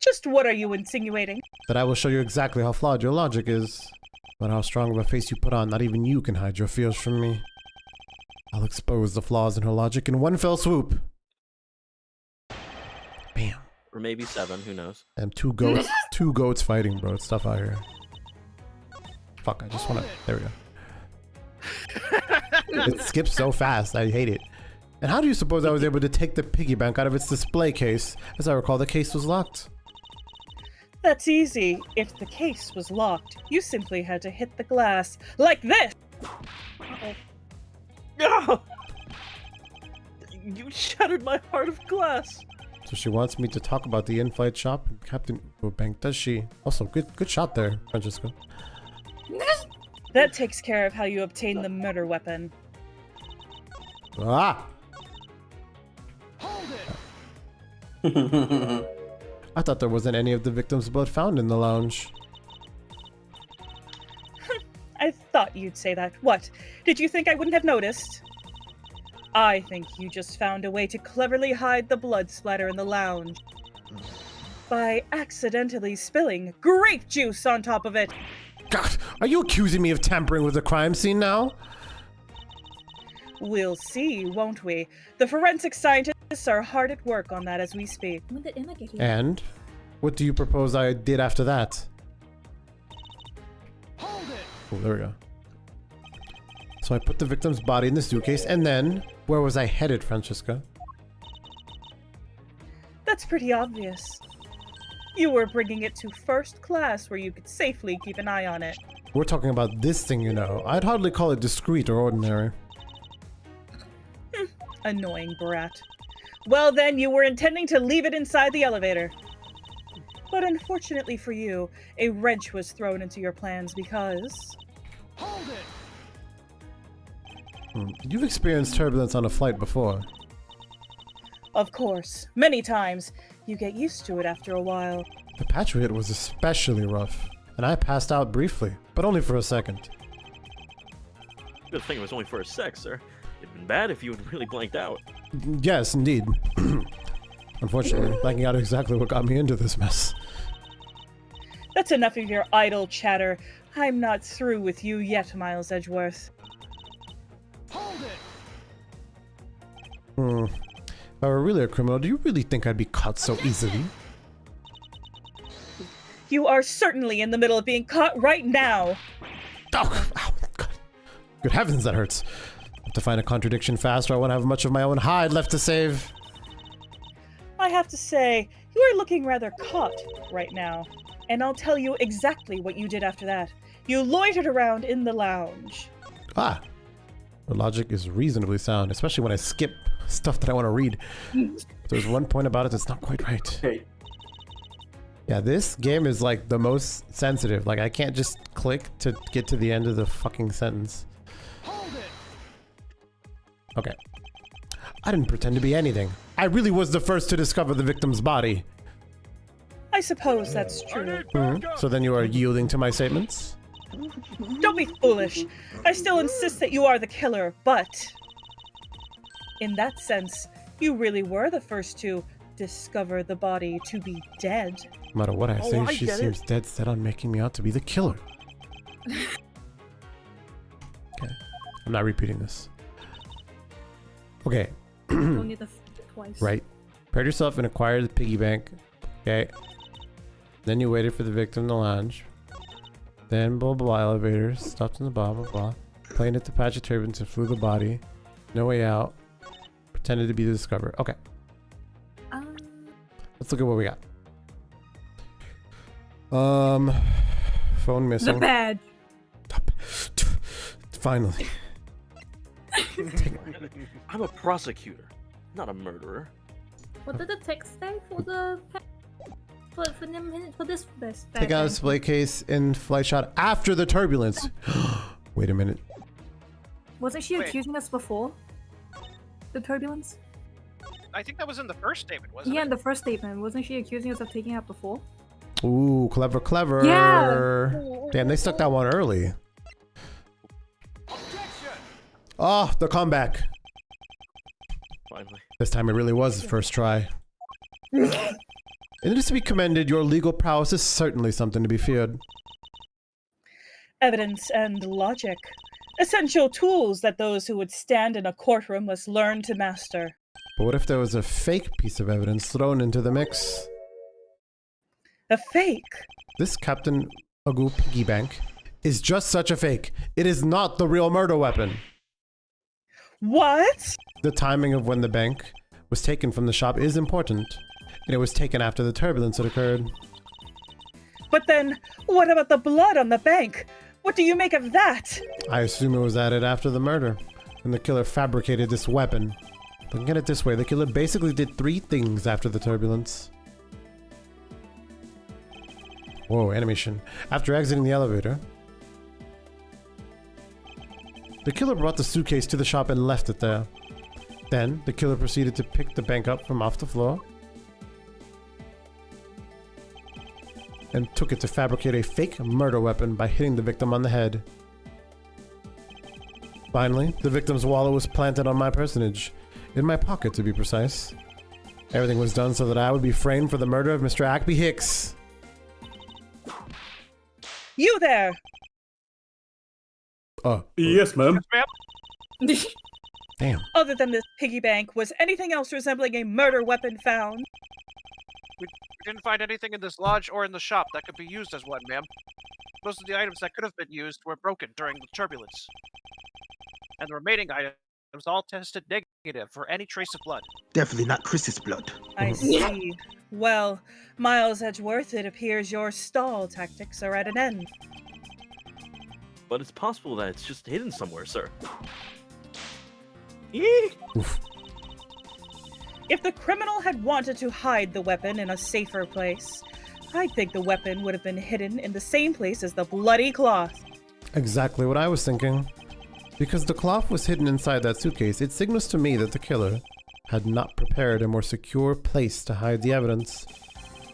Just what are you insinuating? That I will show you exactly how flawed your logic is. But how strong of a face you put on, not even you can hide your fears from me. I'll expose the flaws in her logic in one fell swoop. Bam. Or maybe 7, who knows? And two goats fighting, bro. It's tough out here. Fuck, I just wanna, there we go. It skips so fast, I hate it. And how do you suppose I was able to take the piggy bank out of its display case? As I recall, the case was locked. That's easy. If the case was locked, you simply had to hit the glass like this. No! You shattered my heart of glass. So she wants me to talk about the in-flight shop and Captain Bank, does she? Also, good shot there, Francesco. That takes care of how you obtain the murder weapon. Ah! I thought there wasn't any of the victim's blood found in the lounge. I thought you'd say that. What? Did you think I wouldn't have noticed? I think you just found a way to cleverly hide the blood splatter in the lounge. By accidentally spilling grape juice on top of it. God, are you accusing me of tampering with the crime scene now? We'll see, won't we? The forensic scientists are hard at work on that as we speak. When did Emma get here? And? What do you propose I did after that? Hold it! Oh, there we go. So I put the victim's body in the suitcase, and then, where was I headed, Francesca? That's pretty obvious. You were bringing it to first class where you could safely keep an eye on it. We're talking about this thing, you know. I'd hardly call it discreet or ordinary. Annoying brat. Well then, you were intending to leave it inside the elevator. But unfortunately for you, a wrench was thrown into your plans because... Hold it! You've experienced turbulence on a flight before. Of course, many times. You get used to it after a while. The patch we hit was especially rough, and I passed out briefly, but only for a second. Good thing it was only for a sec, sir. It'd been bad if you had really blanked out. Yes, indeed. Unfortunately, blanking out exactly what got me into this mess. That's enough of your idle chatter. I'm not through with you yet, Miles Edgeworth. Hold it! If I were really a criminal, do you really think I'd be caught so easily? You are certainly in the middle of being caught right now. Oh, ow, God. Good heavens, that hurts. I have to find a contradiction fast, or I won't have much of my own hide left to save. I have to say, you are looking rather caught right now. And I'll tell you exactly what you did after that. You loitered around in the lounge. Ah. The logic is reasonably sound, especially when I skip stuff that I want to read. There's one point about it that's not quite right. Hey. Yeah, this game is like the most sensitive. Like, I can't just click to get to the end of the fucking sentence. Hold it! Okay. I didn't pretend to be anything. I really was the first to discover the victim's body. I suppose that's true. So then you are yielding to my statements? Don't be foolish. I still insist that you are the killer, but... in that sense, you really were the first to discover the body to be dead. No matter what I say, I she get seems dead set on making me out to be the killer. Okay. I'm not repeating this. Okay. Don't need the twice. Right. Prepared yourself and acquired the piggy bank. Okay. Then you waited for the victim in the lounge. Then blah blah blah elevators. Stopped in the blah blah blah. Plane hit the patch of turbulence and flew the body. No way out. Pretended to be the discoverer. Okay. Let's look at what we got. Phone missing. The badge. Finally. I'm a prosecutor, not a murderer. What did the text say for the for this Take out a display case in flight shot after the turbulence. Wait a minute. Wasn't she Wait. accusing us before the turbulence? I think that was in the first statement, wasn't Yeah, it? in the first statement, wasn't she accusing us of taking out before? Ooh, clever, clever. Yeah. Damn, they stuck that one early. Oh, the comeback. Finally. This time it really was his first try. It is to be commended, your legal prowess is certainly something to be feared. Evidence and logic. Essential tools that those who would stand in a courtroom must learn to master. But what if there was a fake piece of evidence thrown into the mix? A fake? This Captain Agu piggy bank is just such a fake. It is not the real murder weapon. What? The timing of when the bank was taken from the shop is important, and it was taken after the turbulence had occurred. But then, what about the blood on the bank? What do you make of that? I assume it was added after the murder, when the killer fabricated this weapon. Looking at it this way, the killer basically did 3 things after the turbulence. Whoa, animation. After exiting the elevator, the killer brought the suitcase to the shop and left it there. Then, the killer proceeded to pick the bank up from off the floor and took it to fabricate a fake murder weapon by hitting the victim on the head. Finally, the victim's wallet was planted on my personage, in my pocket to be precise. Everything was done so that I would be framed for the murder of Mr. Ackby Hicks. You there! Yes, ma'am. Ma'am? Damn. Other than this piggy bank, was anything else resembling a murder weapon found? We didn't find anything in this lodge or in the shop that could be used as one, ma'am. Most of the items that could have been used were broken during the turbulence. And the remaining items all tested negative for any trace of blood. Definitely not Chris's blood. I see. Well, Miles Edgeworth, it appears your stall tactics are at an end. But it's possible that it's just hidden somewhere, sir. Eek. Oof. If the criminal had wanted to hide the weapon in a safer place, I think the weapon would have been hidden in the same place as the bloody cloth. Exactly what I was thinking. Because the cloth was hidden inside that suitcase, it signals to me that the killer had not prepared a more secure place to hide the evidence.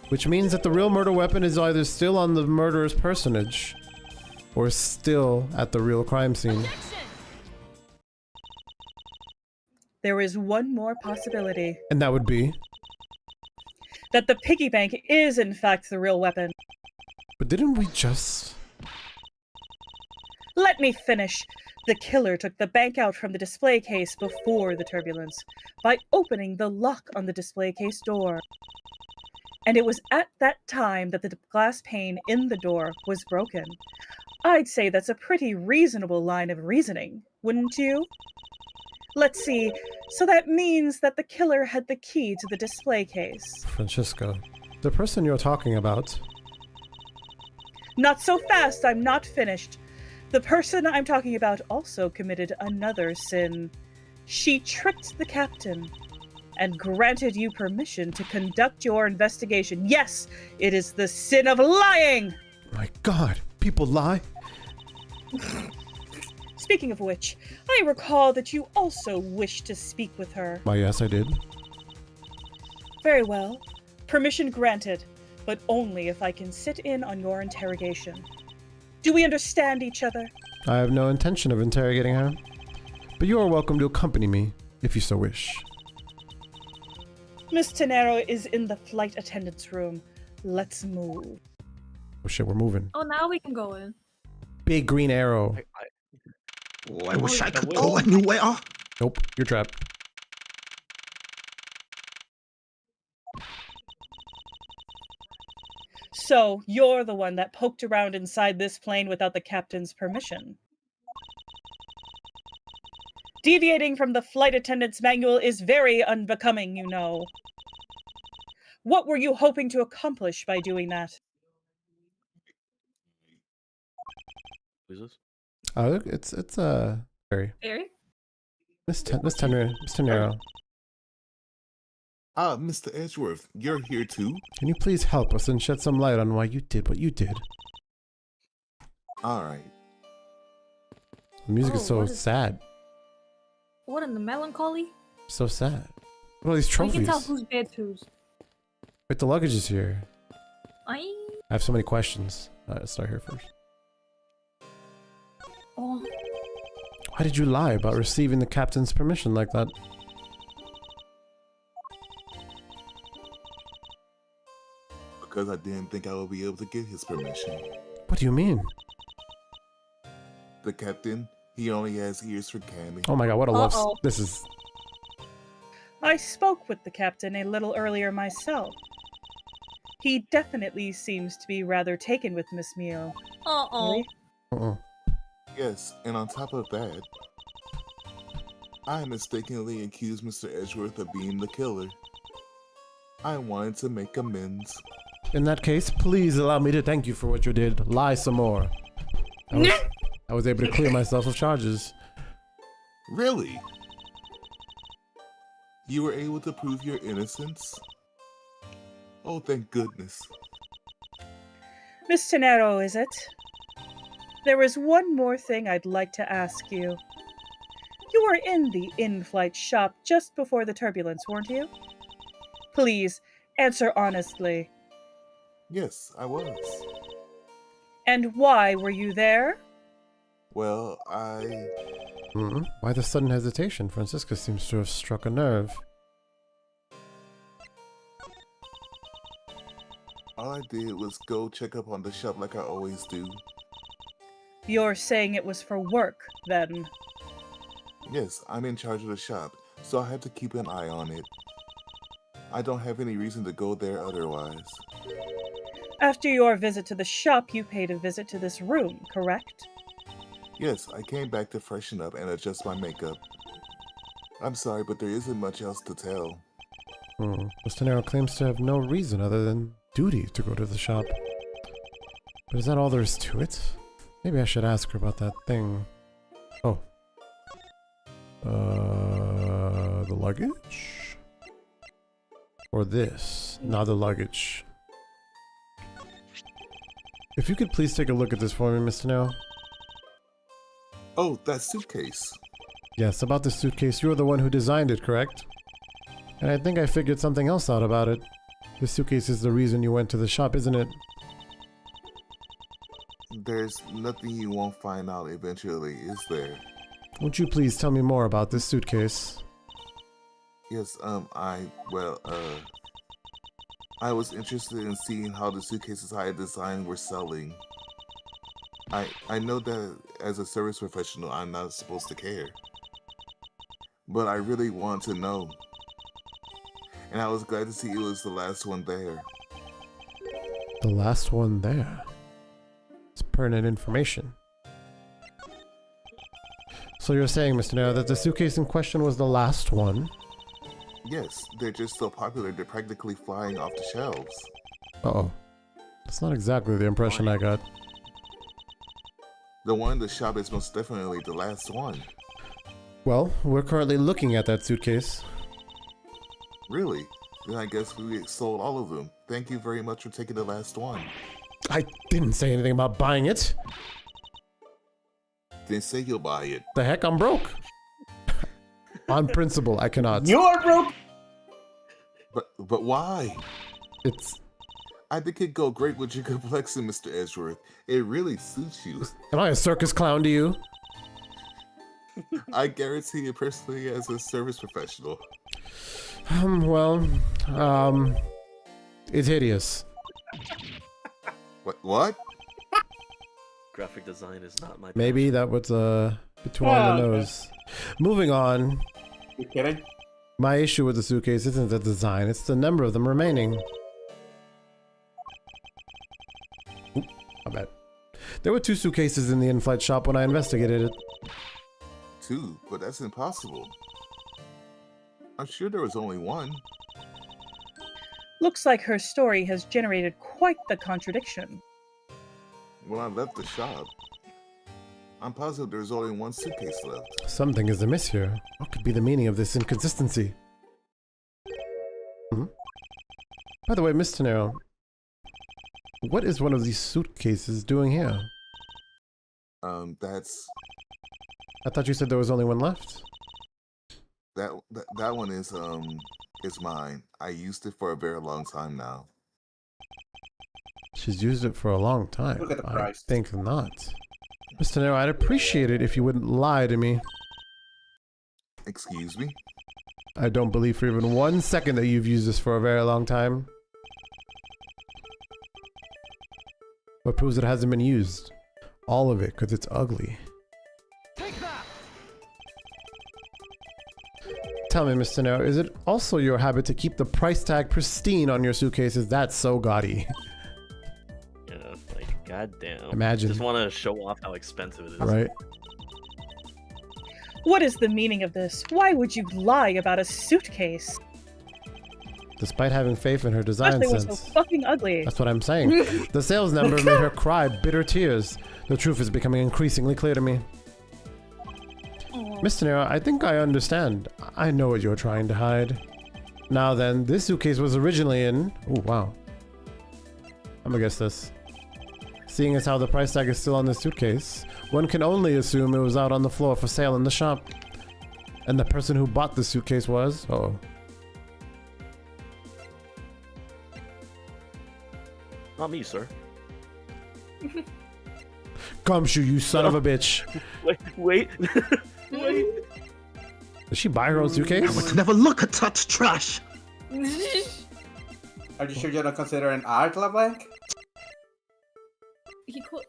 Which means that the real murder weapon is either still on the murderer's personage, or still at the real crime scene. There is one more possibility. And that would be? That the piggy bank is in fact the real weapon. But didn't we just... Let me finish. The killer took the bank out from the display case before the turbulence by opening the lock on the display case door. And it was at that time that the glass pane in the door was broken. I'd say that's a pretty reasonable line of reasoning, wouldn't you? Let's see, so that means that the killer had the key to the display case. Francisco, the person you're talking about... Not so fast, I'm not finished. The person I'm talking about also committed another sin. She tricked the captain and granted you permission to conduct your investigation. Yes, it is the sin of lying! My God, people lie? Speaking of which, I recall that you also wished to speak with her. Why, yes, I did. Very well. Permission granted, but only if I can sit in on your interrogation. Do we understand each other? I have no intention of interrogating her, but you are welcome to accompany me, if you so wish. Miss Tenero is in the flight attendant's room. Let's move. Oh shit, we're moving. Oh, now we can go in. Big green arrow. Oh, I wish I could go anywhere. Nope, you're trapped. So, you're the one that poked around inside this plane without the captain's permission. Deviating from the flight attendant's manual is very unbecoming, you know. What were you hoping to accomplish by doing that? Who's this? It's Barry. Barry? Miss Tenero, Ah, Mr. Edgeworth, you're here too? can you please help us and shed some light on why you did what you did? Alright. The music is Oh, so what is- sad. What in the melancholy? So sad. What are all these We trophies? can tell who's bad who's. Wait, the luggage is here. I. I have so many questions. Alright, let's start here first. Oh, Why did you lie about receiving the captain's permission like that? Because I didn't think I would be able to get his permission. What do you mean? The captain, he only has ears for candy. Oh my god, what a love... Uh-oh. This is... I spoke with the captain a little earlier myself. He definitely seems to be rather taken with Miss Mio. uh-oh. Really? Uh-uh. Yes, and on top of that, I mistakenly accused Mr. Edgeworth of being the killer. I wanted to make amends. In that case, please allow me to thank you for what you did. Lie some more. I was able to clear myself of charges. Really? You were able to prove your innocence? Oh, thank goodness. Miss Tenero, is it? There is one more thing I'd like to ask you. You were in the in-flight shop just before the turbulence, weren't you? Please, answer honestly. Yes, I was. And why were you there? Well, I... Why the sudden hesitation? Francisca seems to have struck a nerve. All I did was go check up on the shop like I always do. You're saying it was for work, then. Yes, I'm in charge of the shop, so I have to keep an eye on it. I don't have any reason to go there otherwise. After your visit to the shop, you paid a visit to this room, correct? Yes, I came back to freshen up and adjust my makeup. I'm sorry, but there isn't much else to tell. Miss Tenero claims to have no reason other than duty to go to the shop. But is that all there is to it? Maybe I should ask her about that thing. Oh. The luggage? Or this? Not the luggage. If you could please take a look at this for me, Mr. Tenero. Oh, that suitcase. Yes, about the suitcase. You're the one who designed it, correct? And I think I figured something else out about it. The suitcase is the reason you went to the shop, isn't it? There's nothing you won't find out eventually, is there? Won't you please tell me more about this suitcase? Yes, I was interested in seeing how the suitcases I had designed were selling. I know that as a service professional, I'm not supposed to care. But I really want to know. And I was glad to see it was the last one there. The last one there. It's pertinent information. So you're saying, Mr. Tenero, that the suitcase in question was the last one? Yes, they're just so popular, they're practically flying off the shelves. Uh-oh. That's not exactly the impression I got. The one in the shop is most definitely the last one. Well, we're currently looking at that suitcase. Really? Then I guess we sold all of them. Thank you very much for taking the last one. I didn't say anything about buying it. Then say you'll buy it. The heck, I'm broke. On principle, I cannot. You're broke! But why? It's... I think it'd go great with your complexion, Mr. Edgeworth. It really suits you. Am I a circus clown to you? I guarantee you personally as a service professional. It's hideous. What? Graphic design is not my Maybe that was between the nose. Moving on. You kidding? My issue with the suitcase isn't the design, it's the number of them remaining. Oop, my bad. There were 2 suitcases in the in-flight shop when I investigated it. 2, but that's impossible. I'm sure there was only 1. Looks like her story has generated quite the contradiction. When I left the shop, I'm positive there's only one suitcase left. Something is amiss here. What could be the meaning of this inconsistency? Hmm? By the way, Miss Tenero, what is one of these suitcases doing here? That's I thought you said there was only one left. that one is mine. I used it for a very long time now. She's used it for a long time. Look at the I price. think not. Mr. Tenero, I'd appreciate it if you wouldn't lie to me. Excuse me? I don't believe for even 1 second that you've used this for a very long time. What proves it hasn't been used? All of it, because it's ugly. Tell me, Mr. Tenero, is it also your habit to keep the price tag pristine on your suitcases? That's so gaudy. Yeah, like, goddamn. Imagine. Just want to show off how expensive it is. Right? What is the meaning of this? Why would you lie about a suitcase? Despite having faith in her design Especially what's sense. so fucking ugly. That's what I'm saying. The sales number made her cry bitter tears. The truth is becoming increasingly clear to me. Mr. Tenero, I think I understand. I know what you're trying to hide. Now then, this suitcase was originally in... Oh, wow. I'm gonna guess this. Seeing as how the price tag is still on the suitcase, one can only assume it was out on the floor for sale in the shop. And the person who bought the suitcase was... Uh-oh. Not me, sir. Gumshoe, you son of a bitch. Wait. Wait. Did she buy her own I suitcase? would never look at such trash. Are you sure you don't consider an art, LeBlanc? He called.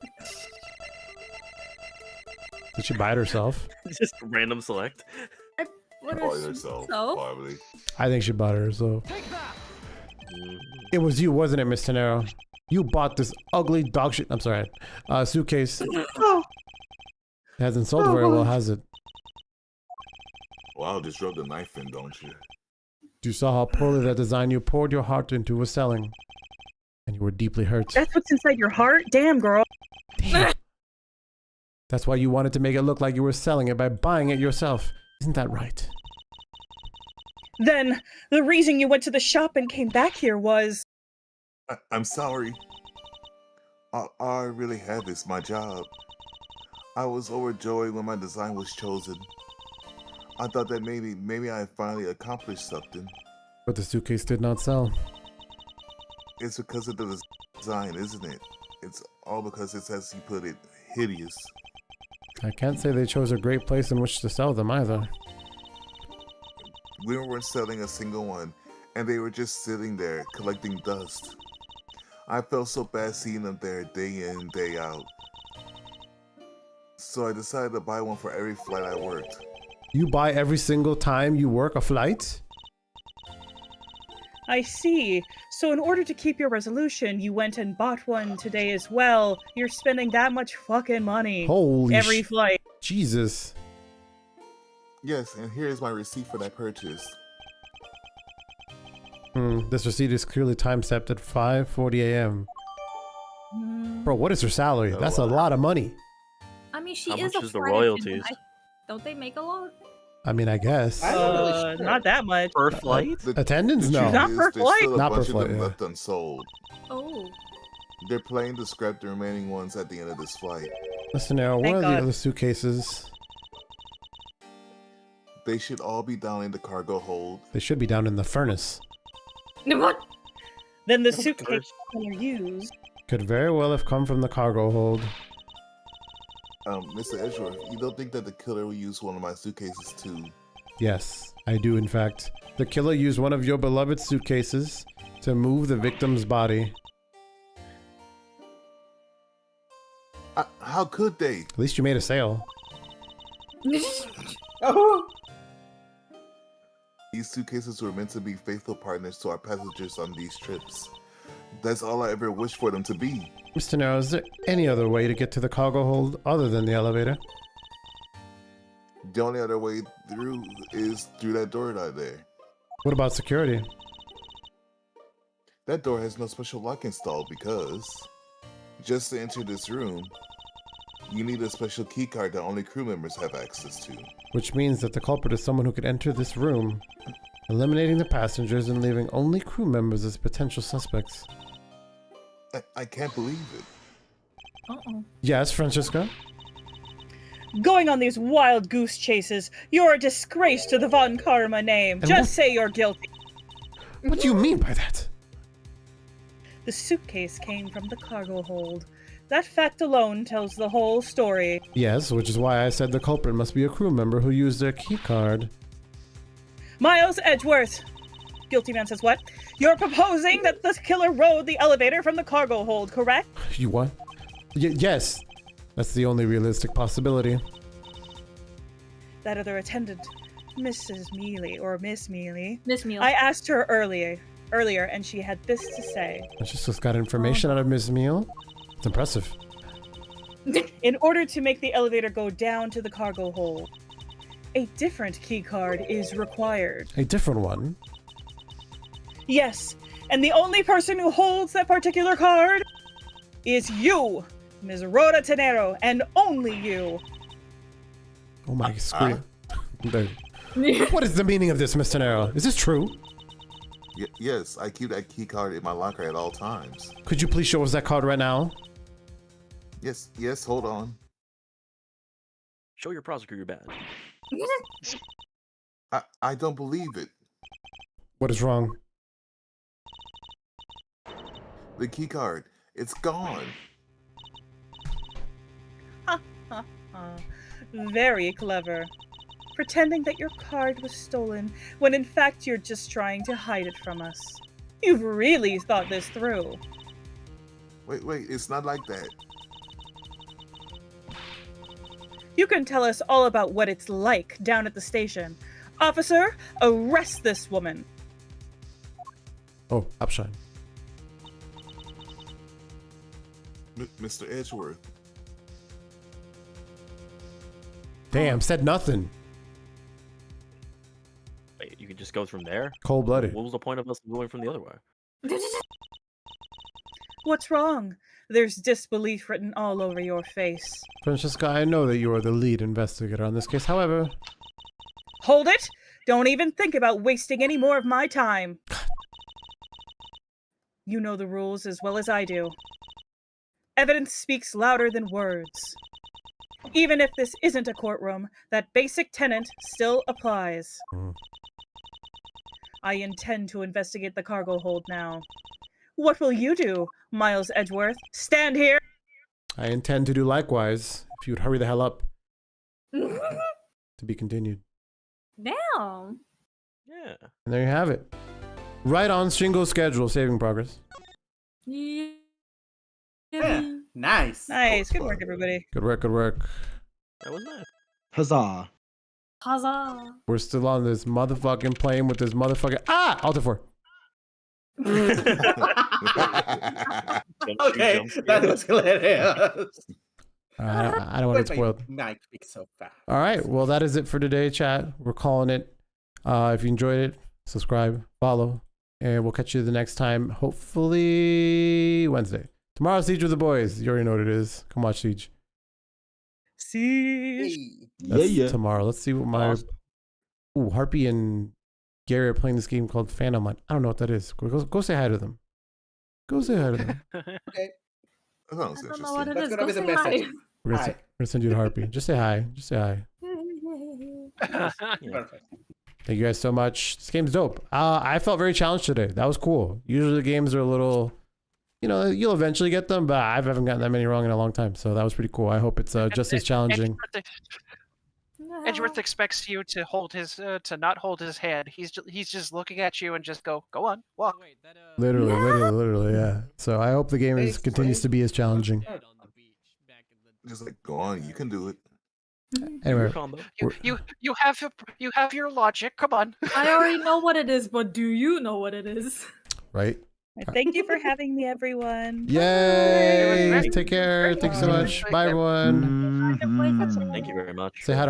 Did she buy it herself? Just random select. What By is yourself, so? probably. I think she bought it herself. It was you, wasn't it, Miss Tenero? You bought this ugly dog shit. I'm sorry. Suitcase. It hasn't sold very well, has it? Wow, just rub the knife in, don't you? You saw how poorly that design you poured your heart into was selling. And you were deeply hurt. That's what's inside your heart? Damn, girl. Damn. That's why you wanted to make it look like you were selling it by buying it yourself. Isn't that right? Then, the reason you went to the shop and came back here was... I'm sorry. All I really have is my job. I was overjoyed when my design was chosen. I thought that maybe I had finally accomplished something. But the suitcase did not sell. It's because of the design, isn't it? It's all because it's, as you put it, hideous. I can't say they chose a great place in which to sell them either. We weren't selling a single one, and they were just sitting there collecting dust. I felt so bad seeing them there day in, day out. So I decided to buy one for every flight I worked. You buy every single time you work a flight? I see. So in order to keep your resolution, you went and bought one today as well. You're spending that much fucking money. Holy every flight. Jesus. Yes, and here's my receipt for that purchase. This receipt is clearly time-stamped at 5:40 a.m. Bro, what is her salary? That's a lot of money. I mean, she How is much a is the flight royalties? attendant. Don't they make a lot? I mean, I guess. I'm not really sure. Not that much. Per flight? Attendance? The No. truth Not is, per there's flight. still a Not per bunch flight, of them yeah. left unsold. Oh. They're planning to scrap the remaining ones at the end of this flight. Listen now, one Thank of the God. other suitcases, They should all be down in the cargo hold. they should be down in the furnace. What? Then the suitcase you used. Could very well have come from the cargo hold. Mr. Edgeworth, you don't think that the killer will use one of my suitcases too? Yes, I do in fact. The killer used one of your beloved suitcases to move the victim's body. How could they? At least you made a sale. Oh! These suitcases were meant to be faithful partners to our passengers on these trips. That's all I ever wished for them to be. Mr. Nero, is there any other way to get to the cargo hold other than the elevator? The only other way through is through that door right there. What about security? That door has no special lock installed because just to enter this room, You need a special keycard that only crew members have access to. Which means that the culprit is someone who could enter this room, eliminating the passengers and leaving only crew members as potential suspects. I can't believe it. Uh-oh. Yes, Francesca? Going on these wild goose chases, you're a disgrace to the Von Karma name. And Just what- say you're guilty. What do you mean by that? The suitcase came from the cargo hold. That fact alone tells the whole story. Yes, which is why I said the culprit must be a crew member who used their keycard. Miles Edgeworth. Guilty man says what? You're proposing that the killer rode the elevator from the cargo hold, correct? You what? Yes. That's the only realistic possibility. That other attendant, Mrs. Mealy, or Miss Mealy. Miss Meal. I asked her earlier, and she had this to say. I just got information out of Ms. Meal. It's impressive. In order to make the elevator go down to the cargo hold, a different key card is required. A different one? Yes, and the only person who holds that particular card is you, Ms. Rhoda Tenero, and only you. Oh my screen. What is the meaning of this, Mr. Tenero? Is this true? Yes, I keep that keycard in my locker at all times. Could you please show us that card right now? Yes, hold on. Show your prosecutor badge. I don't believe it. What is wrong? The keycard, it's gone. Very clever. Pretending that your card was stolen, when in fact you're just trying to hide it from us. You've really thought this through. Wait, it's not like that. You can tell us all about what it's like down at the station. Officer, arrest this woman. Oh, Upshine. Mr. Edgeworth. Damn, said nothing. Wait, you can just go from there? Cold-blooded. What was the point of us going from the other way? What's wrong? There's disbelief written all over your face. Francesca, I know that you are the lead investigator on this case. However... Hold it! Don't even think about wasting any more of my time. You know the rules as well as I do. Evidence speaks louder than words. Even if this isn't a courtroom, that basic tenet still applies. I intend to investigate the cargo hold now. What will you do, Miles Edgeworth? Stand here? I intend to do likewise, if you'd hurry the hell up. To be continued. Damn. Yeah. And there you have it. Right on Shingo's schedule, saving progress. Yeah. Nice. Nice. Good work, everybody. Good work, good work. That was nice. Huzzah. Huzzah. We're still on this motherfucking plane with this motherfucking... Ah! Alter 4. Okay, that was hilarious. I don't want to get spoiled. Might be so fast. All right, well, that is it for today, chat. We're calling it. If you enjoyed it, subscribe, follow, and we'll catch you the next time, hopefully Wednesday. Tomorrow's Siege with the Boys. You already know what it is. Come watch Siege. Siege. That's tomorrow. Let's see what my... Ooh, Harpy and Gary are playing this game called Phantom. I don't know what that is. Go say hi to them. Go say hi to them. Okay. That sounds I don't know what it That's is. gonna Go be the say hi. message. We're Hi. gonna send you to Harpy. Just say hi. Just say hi. Perfect. Thank you guys so much. This game's dope. I felt very challenged today. That was cool. Usually the games are a little, you'll eventually get them, but I haven't gotten that many wrong in a long time. So that was pretty cool. I hope it's just as challenging. Edgeworth expects you to hold his to not hold his hand. He's just looking at you and just go on, walk. Literally, yeah. So I hope the game continues to be as challenging. Just like, go on, you can do it. Anyway, You have your logic. Come on. I already know what it is, but do you know what it is? right? Thank you for having me, everyone. Yay! Take care. Thanks so much. Bye, everyone. Thank you very much. Say hi to